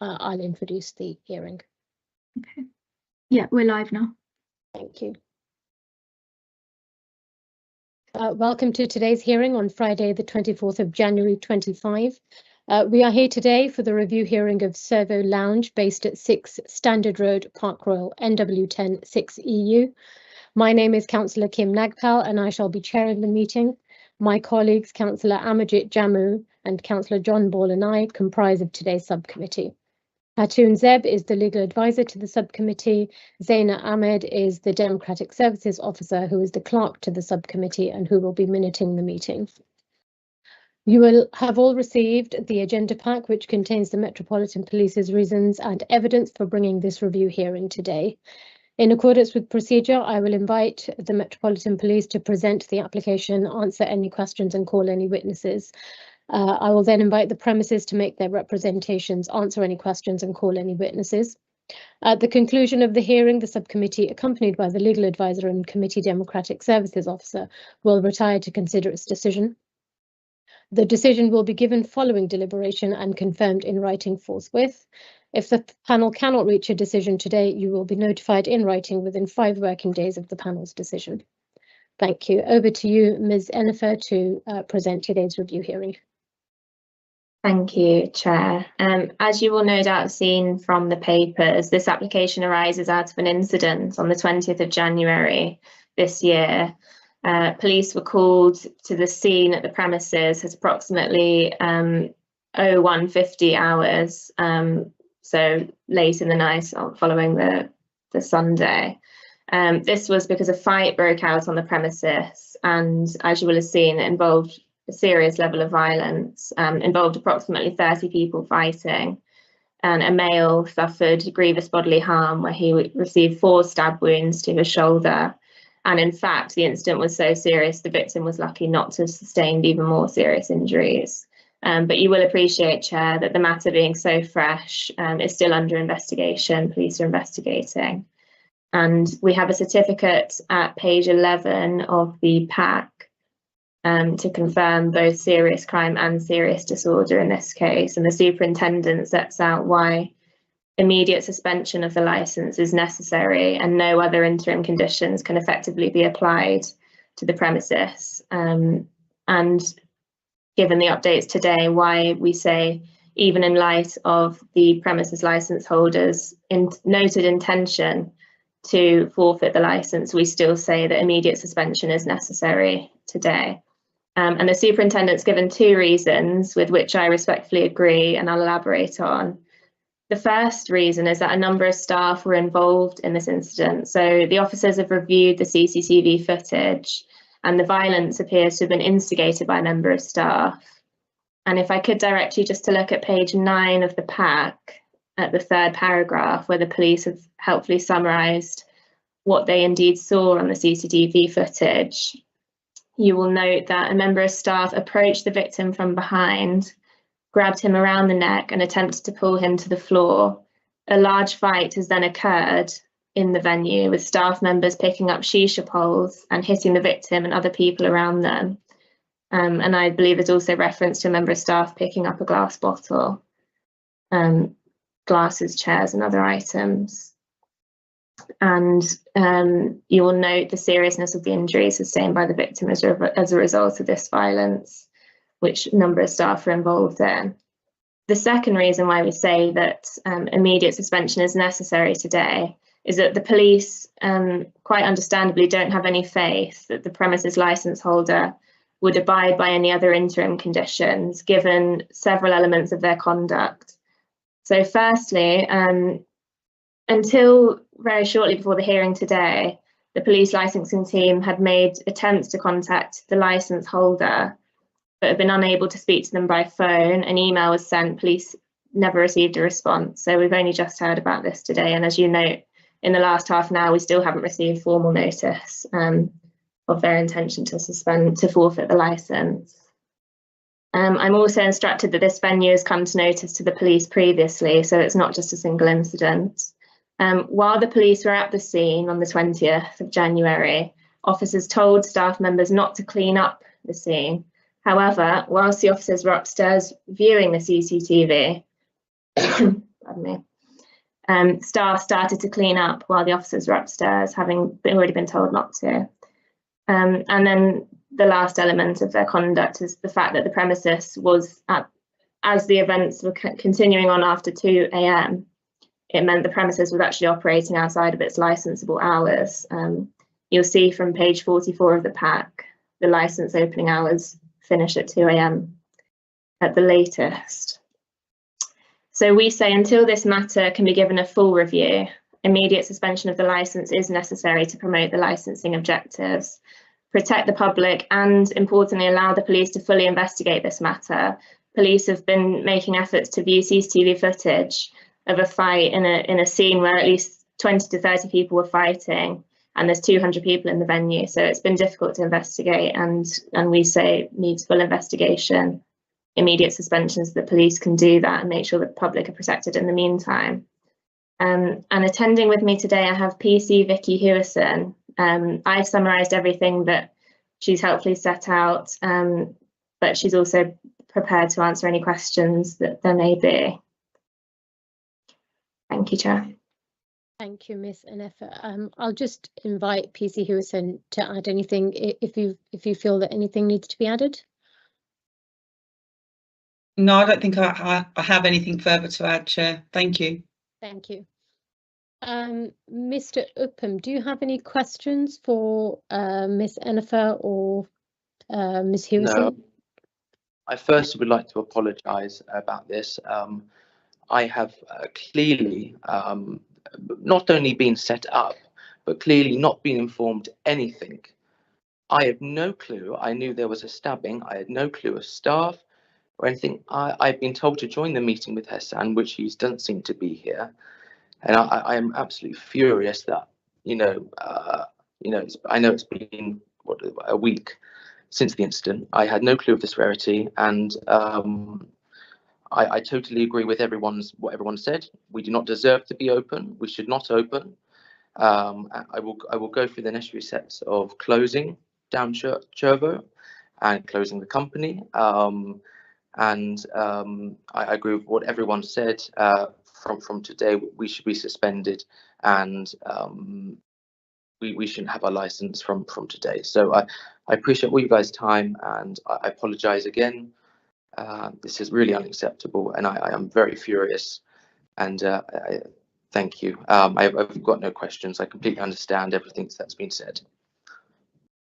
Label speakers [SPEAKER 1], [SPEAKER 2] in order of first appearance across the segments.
[SPEAKER 1] I'll introduce the hearing.
[SPEAKER 2] Okay. Yeah, we're live now.
[SPEAKER 1] Thank you. Welcome to today's hearing on Friday, the 24th of January 25. We are here today for the review hearing of Cervo Lounge based at 6 Standard Road, Park Royal, NW10 6EU. My name is Councillor Kim Nagpal and I shall be chairing the meeting. My colleagues, Councillor Amajit Jammu and Councillor John Ball and I comprise of today's subcommittee. Hatun Zeb is the legal advisor to the subcommittee. Zaina Ahmed is the Democratic Services Officer who is the clerk to the subcommittee and who will be minuting the meeting. You will have all received the agenda pack, which contains the Metropolitan Police's reasons and evidence for bringing this review hearing today. In accordance with procedure, I will invite the Metropolitan Police to present the application, answer any questions and call any witnesses. I will then invite the premises to make their representations, answer any questions and call any witnesses. At the conclusion of the hearing, the subcommittee, accompanied by the legal advisor and committee Democratic Services Officer, will retire to consider its decision. The decision will be given following deliberation and confirmed in writing forthwith. If the panel cannot reach a decision today, you will be notified in writing within 5 working days of the panel's decision. Thank you. Over to you, Ms. Ennifer, to present today's review hearing.
[SPEAKER 3] Thank you, Chair. As you will no doubt have seen from the papers, this application arises out of an incident on the 20th of January this year. Police were called to the scene at the premises at approximately 01:50 hours, so late in the night following the Sunday. This was because a fight broke out on the premises, and as you will have seen, it involved a serious level of violence, involved approximately 30 people fighting, and a male suffered grievous bodily harm where he received 4 stab wounds to his shoulder. And in fact, the incident was so serious, the victim was lucky not to have sustained even more serious injuries. But you will appreciate, Chair, that the matter being so fresh is still under investigation. Police are investigating. And we have a certificate at page 11 of the pack to confirm both serious crime and serious disorder in this case. And the superintendent sets out why immediate suspension of the licence is necessary and no other interim conditions can effectively be applied to the premises. And given the updates today, why we say, even in light of the premises licence holders' noted intention to forfeit the licence, we still say that immediate suspension is necessary today. And the superintendent's given 2 reasons with which I respectfully agree and I'll elaborate on. The first reason is that a number of staff were involved in this incident. So the officers have reviewed the CCTV footage and the violence appears to have been instigated by a member of staff. And if I could direct you just to look at page 9 of the pack, at the 3rd paragraph, where the police have helpfully summarised what they indeed saw on the CCTV footage, you will note that a member of staff approached the victim from behind, grabbed him around the neck and attempted to pull him to the floor. A large fight has then occurred in the venue, with staff members picking up shisha poles and hitting the victim and other people around them. And I believe there's also reference to a member of staff picking up a glass bottle, glasses, chairs and other items. And you will note the seriousness of the injuries sustained by the victim as a result of this violence, which a number of staff are involved in. The second reason why we say that immediate suspension is necessary today is that the police, quite understandably, don't have any faith that the premises licence holder would abide by any other interim conditions, given several elements of their conduct. So firstly, until very shortly before the hearing today, the police licensing team had made attempts to contact the licence holder, but have been unable to speak to them by phone. An email was sent, police never received a response. So we've only just heard about this today. And as you note, in the last half an hour, we still haven't received formal notice of their intention to forfeit the licence. I'm also instructed that this venue has come to notice to the police previously, so it's not just a single incident. While the police were at the scene on the 20th of January, officers told staff members not to clean up the scene. However, whilst the officers were upstairs viewing the CCTV, pardon me. Staff started to clean up while the officers were upstairs, having already been told not to. And then the last element of their conduct is the fact that the premises was, as the events were continuing on after 2 a.m, it meant the premises was actually operating outside of its licensable hours. You'll see from page 44 of the pack, the licence opening hours finish at 2 a.m. at the latest. So we say until this matter can be given a full review, immediate suspension of the licence is necessary to promote the licensing objectives, protect the public, and importantly, allow the police to fully investigate this matter. Police have been making efforts to view CCTV footage of a fight in a scene where at least 20 to 30 people were fighting, and there's 200 people in the venue. So it's been difficult to investigate, and we say needs full investigation, immediate suspensions. The police can do that and make sure that the public are protected in the meantime. And attending with me today, I have PC Vicky Hewison. I've summarised everything that she's helpfully set out, but she's also prepared to answer any questions that there may be. Thank you, Chair.
[SPEAKER 1] Thank you, Ms. Enefa. I'll just invite PC Hewison to add anything if you feel that anything needs to be added.
[SPEAKER 4] No, I don't think I have anything further to add, Chair. Thank you.
[SPEAKER 1] Thank you. Mr. Upham, do you have any questions for Ms. Enefa or Ms. Hewison?
[SPEAKER 5] No. I first would like to apologise about this. I have clearly not only been set up, but clearly not been informed anything. I have no clue. I knew there was a stabbing. I had no clue of staff or anything. I've been told to join the meeting with Hassan, which he doesn't seem to be here, and I am absolutely furious that I know it's been a week since the incident. I had no clue of the severity, and I totally agree with what everyone said. We do not deserve to be open. We should not open. I will go through the necessary steps of closing down Cervo and closing the company. I agree with what everyone said. From today, we should be suspended, and we shouldn't have our license from today. So I appreciate all you guys' time, and I apologise again. This is really unacceptable, and I am very furious. And thank you. I've got no questions. I completely understand everything that's been said.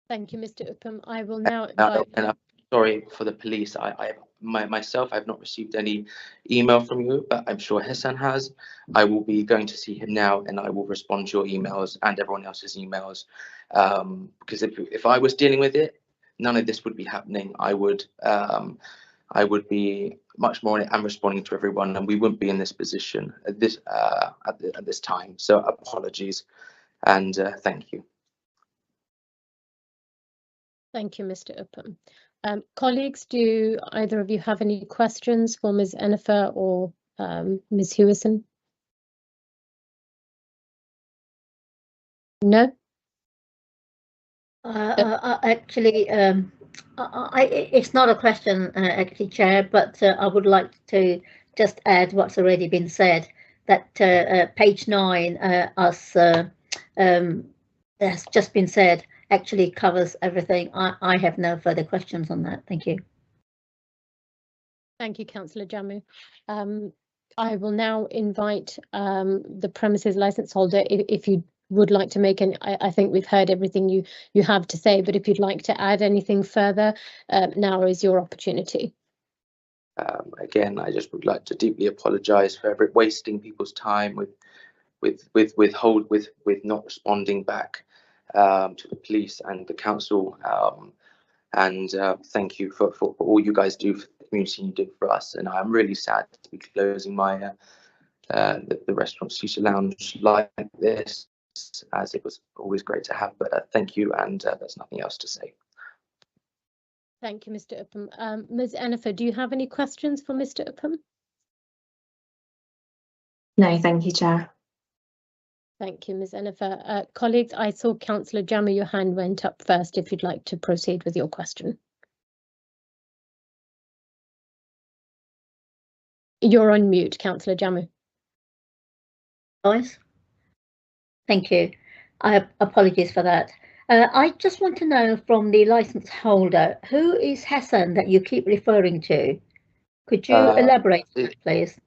[SPEAKER 1] Thank you, Mr. Upham. I will now
[SPEAKER 5] And I'm sorry for the police. Myself, I've not received any email from you, but I'm sure Hassan has. I will be going to see him now, and I will respond to your emails and everyone else's emails. Because if I was dealing with it, none of this would be happening. I would be much more on it and responding to everyone, and we wouldn't be in this position at this time. So apologies, and thank you.
[SPEAKER 1] Thank you, Mr. Upham. Colleagues, do either of you have any questions for Ms. Enefa or Ms. Hewison? No?
[SPEAKER 6] Actually, it's not a question, actually, Chair, but I would like to just add what's already been said, that page 9, has just been said, actually covers everything. I have no further questions on that. Thank you.
[SPEAKER 1] Thank you, Councillor Jammu. I will now invite the premises licence holder, if you would like to make I think we've heard everything you have to say, but if you'd like to add anything further, now is your opportunity.
[SPEAKER 5] Again, I just would like to deeply apologise for wasting people's time with not responding back to the police and the council. And thank you for all you guys do for the community you do for us. And I'm really sad to be closing my the restaurant Sushi Lounge like this, as it was always great to have. But thank you, and there's nothing else to say.
[SPEAKER 1] Thank you, Mr. Upham. Ms. Enefa, do you have any questions for Mr. Upham?
[SPEAKER 3] No, thank you, Chair.
[SPEAKER 1] Thank you, Ms. Enefa. Colleagues, I saw Councillor Jammu, your hand went up first, if you'd like to proceed with your question. You're on mute, Councillor Jammu.
[SPEAKER 6] advice? Thank you. Apologies for that. I just want to know from the license holder, who is Hassan that you keep referring to? Could you elaborate, please?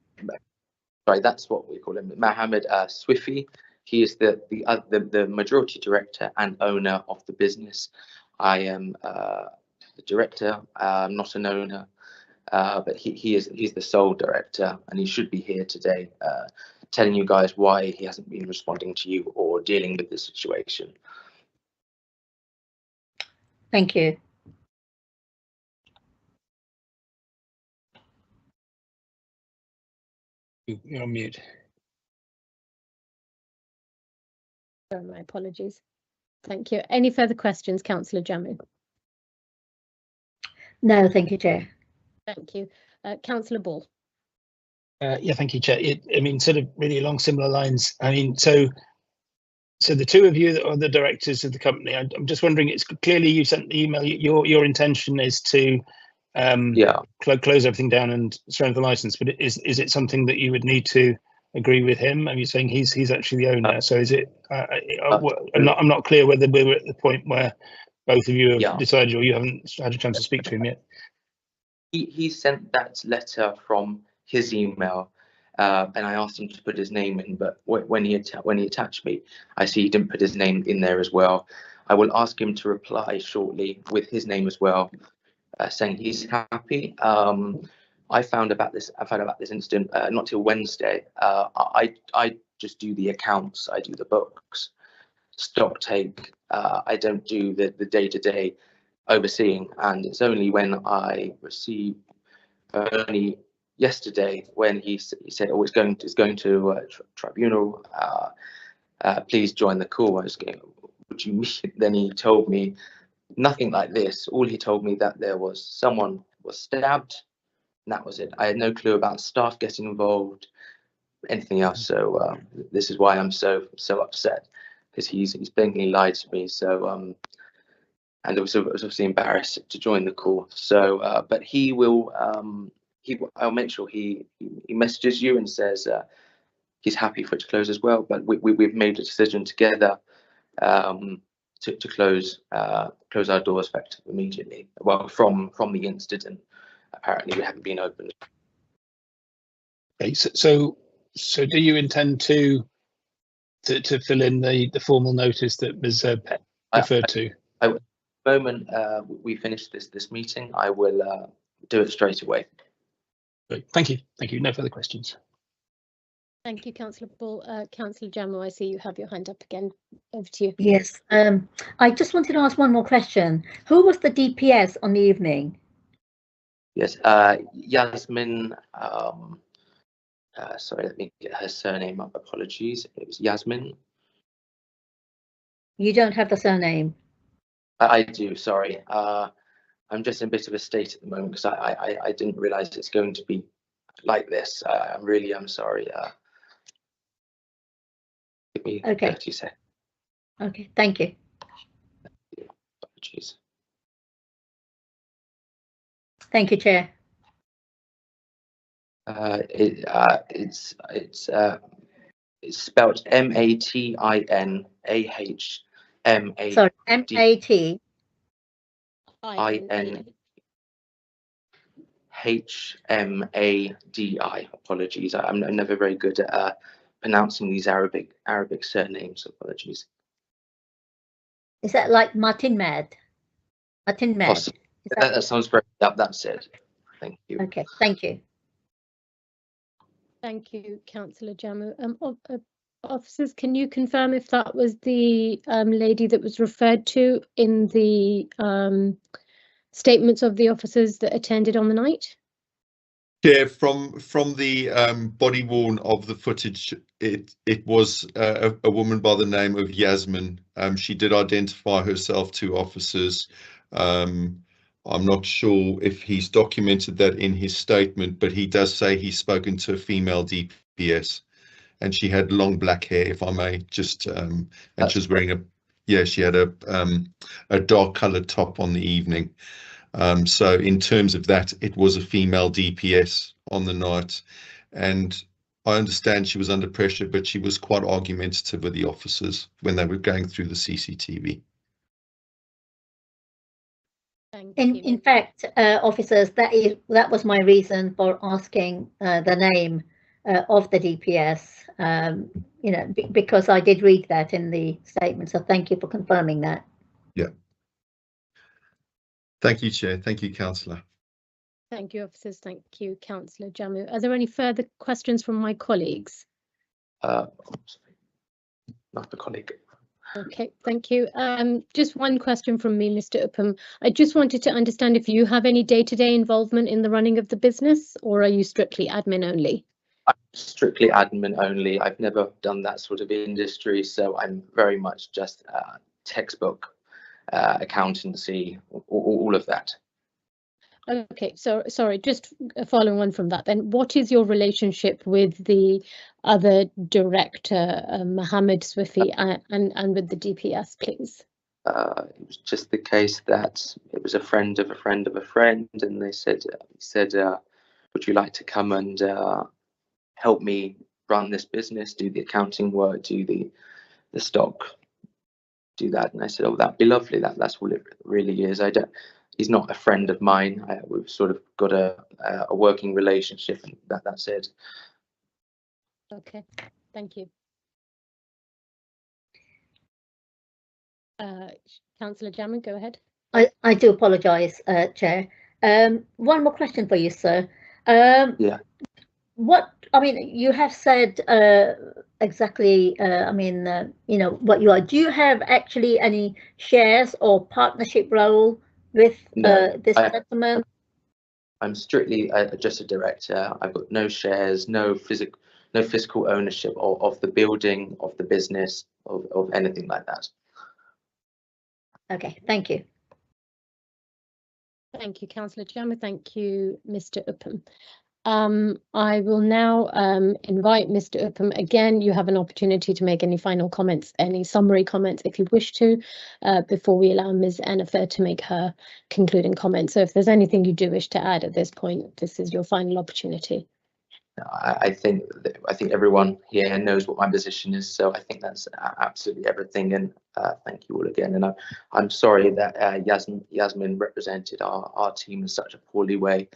[SPEAKER 5] Sorry, that's what we call him, Mohammed Swifi. He is the majority director and owner of the business. I am the director, not an owner, but he's the sole director, and he should be here today, telling you guys why he hasn't been responding to you or dealing with the situation.
[SPEAKER 6] Thank you.
[SPEAKER 7] You're on mute.
[SPEAKER 1] Sorry, my apologies. Thank you. Any further questions, Councillor Jammu?
[SPEAKER 6] No, thank you, Chair.
[SPEAKER 1] Thank you. Councillor Ball.
[SPEAKER 7] Yeah, thank you, Chair. I mean, sort of really along similar lines. I mean, so the two of you that are the directors of the company, I'm just wondering, it's clearly you sent the email, your intention is to close everything down and surrender the license, but is it something that you would need to agree with him? Are you saying he's actually the owner? So is it, I'm not clear whether we were at the point where both of you have decided, or you haven't had a chance to speak to him yet.
[SPEAKER 5] He sent that letter from his email, and I asked him to put his name in, but when he attached me, I see he didn't put his name in there as well. I will ask him to reply shortly with his name as well, saying he's happy. I found about this incident not till Wednesday. I just do the accounts, I do the books, stock take. I don't do the day-to-day overseeing, and it's only when I receive only yesterday when he said, "Oh, it's going to tribunal. Please join the call." I was going, "What do you mean?" Then he told me nothing like this. All he told me that there was someone was stabbed, and that was it. I had no clue about staff getting involved, anything else. So this is why I'm so upset, because he's blatantly lied to me. So and I was obviously embarrassed to join the call. So but he will. I'll make sure he messages you and says he's happy for it to close as well. But we've made a decision together to close our doors effective immediately. Well, from the incident, apparently we haven't been opened.
[SPEAKER 7] Okay, so do you intend to fill in the formal notice that was referred to?
[SPEAKER 5] The moment we finish this meeting, I will do it straight away.
[SPEAKER 7] Great. Thank you. No further questions.
[SPEAKER 1] Thank you, Councillor Ball. Councillor Jammu, I see you have your hand up again. Over to you.
[SPEAKER 6] Yes. I just wanted to ask one more question. Who was the DPS on the evening?
[SPEAKER 5] Yes, Yasmin. Sorry, let me get her surname up. Apologies. It was Yasmin.
[SPEAKER 6] You don't have the surname?
[SPEAKER 5] I do. Sorry. I'm just in a bit of a state at the moment because I didn't realise it's going to be like this. I'm sorry. Give me 30 seconds.
[SPEAKER 6] Okay, thank you.
[SPEAKER 5] Apologies.
[SPEAKER 6] Thank you, Chair.
[SPEAKER 5] It's spelled MATINAHMAD.
[SPEAKER 6] Sorry, MAT.
[SPEAKER 5] HMADI. Apologies. I'm never very good at pronouncing these Arabic surnames. Apologies.
[SPEAKER 6] Is that like Martin Mad? Martin Mad.
[SPEAKER 5] Possibly. That sounds very. That's it. Thank you.
[SPEAKER 6] Okay. Thank you.
[SPEAKER 1] Thank you, Councillor Jammu. Officers, can you confirm if that was the lady that was referred to in the statements of the officers that attended on the night?
[SPEAKER 8] Yeah, from the body worn of the footage, it was a woman by the name of Yasmin. She did identify herself to officers. I'm not sure if he's documented that in his statement, but he does say he's spoken to a female DPS, and she had long black hair, if I may, just and she was wearing she had a dark coloured top on the evening. So in terms of that, it was a female DPS on the night, and I understand she was under pressure, but she was quite argumentative with the officers when they were going through the CCTV.
[SPEAKER 1] Thank you.
[SPEAKER 6] In fact, officers, that was my reason for asking the name of the DPS. You know, because I did read that in the statement. So thank you for confirming that.
[SPEAKER 8] Yeah. Thank you, Chair. Thank you, Councillor.
[SPEAKER 1] Thank you, officers. Thank you, Councillor Jamu. Are there any further questions from my colleagues?
[SPEAKER 5] Not the colleague.
[SPEAKER 1] Okay, thank you. Just one question from me, Mr. Upham. I just wanted to understand if you have any day-to-day involvement in the running of the business, or are you strictly admin only?
[SPEAKER 5] I'm strictly admin only. I've never done that sort of industry, so I'm very much just textbook accountancy, all of that.
[SPEAKER 1] Okay, so sorry, just following on from that then, what is your relationship with the other director, Mohammed Swifi, and with the DPS, please?
[SPEAKER 5] It was just the case that it was a friend of a friend of a friend, and they said, would you like to come and help me run this business, do the accounting work, do the stock, do that? And I said, oh, that'd be lovely. That's all it really is. He's not a friend of mine. We've sort of got a working relationship, and that's it.
[SPEAKER 1] Okay, thank you. Councillor Jammeh, go ahead.
[SPEAKER 6] I do apologise, Chair. One more question for you, sir.
[SPEAKER 5] Yeah.
[SPEAKER 6] I mean, you have said exactly, you know, what you are. Do you have actually any shares or partnership role with this gentleman?
[SPEAKER 5] I'm strictly just a director. I've got no shares, no physical ownership of the building, of the business, of anything like that.
[SPEAKER 6] Okay, thank you.
[SPEAKER 1] Thank you, Councillor Jammeh. Thank you, Mr. Upham. I will now invite Mr. Upham. Again, you have an opportunity to make any final comments, any summary comments if you wish to, before we allow Ms. Enifer to make her concluding comments. So if there's anything you do wish to add at this point, this is your final opportunity.
[SPEAKER 5] I think everyone here knows what my position is, so I think that's absolutely everything. And thank you all again. And I'm sorry that Yasmin represented our team in such a poorly way.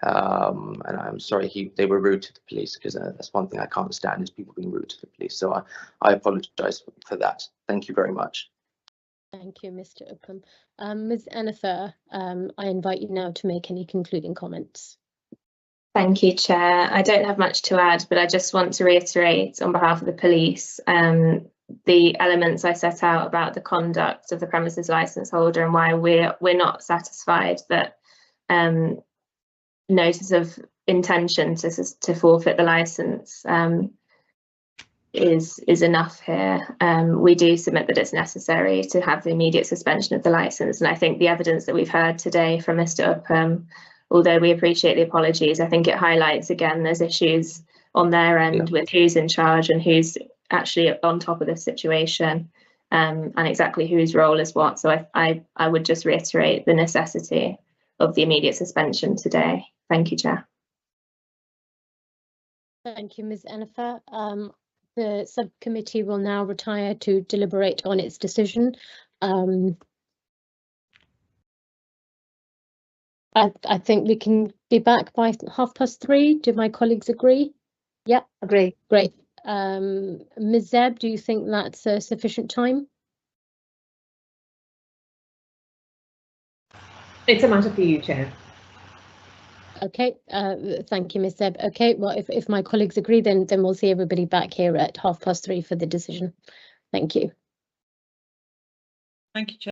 [SPEAKER 5] And I'm sorry they were rude to the police, because that's one thing I can't stand, is people being rude to the police. So I apologise for that. Thank you very much.
[SPEAKER 1] Thank you, Mr. Upham. Ms. Enifer, I invite you now to make any concluding comments.
[SPEAKER 3] Thank you, Chair. I don't have much to add, but I just want to reiterate on behalf of the police the elements I set out about the conduct of the premises licence holder and why we're not satisfied that notice of intention to forfeit the licence is enough here. We do submit that it's necessary to have the immediate suspension of the licence, and I think the evidence that we've heard today from Mr. Upham, although we appreciate the apologies, I think it highlights again there's issues on their end with who's in charge and who's actually on top of this situation, and exactly whose role is what. So I would just reiterate the necessity of the immediate suspension today. Thank you, Chair.
[SPEAKER 1] Thank you, Ms. Enifer. The subcommittee will now retire to deliberate on its decision. I think we can be back by 3:30. Do my colleagues agree? Yeah,
[SPEAKER 6] agree.
[SPEAKER 1] Great. Ms. Zeb, do you think that's sufficient time?
[SPEAKER 9] It's a matter for you, Chair.
[SPEAKER 1] Okay, thank you, Ms. Zeb. Okay, well, if my colleagues agree, then we'll see everybody back here at 3:30 for the decision. Thank you.
[SPEAKER 4] Thank you, Chair.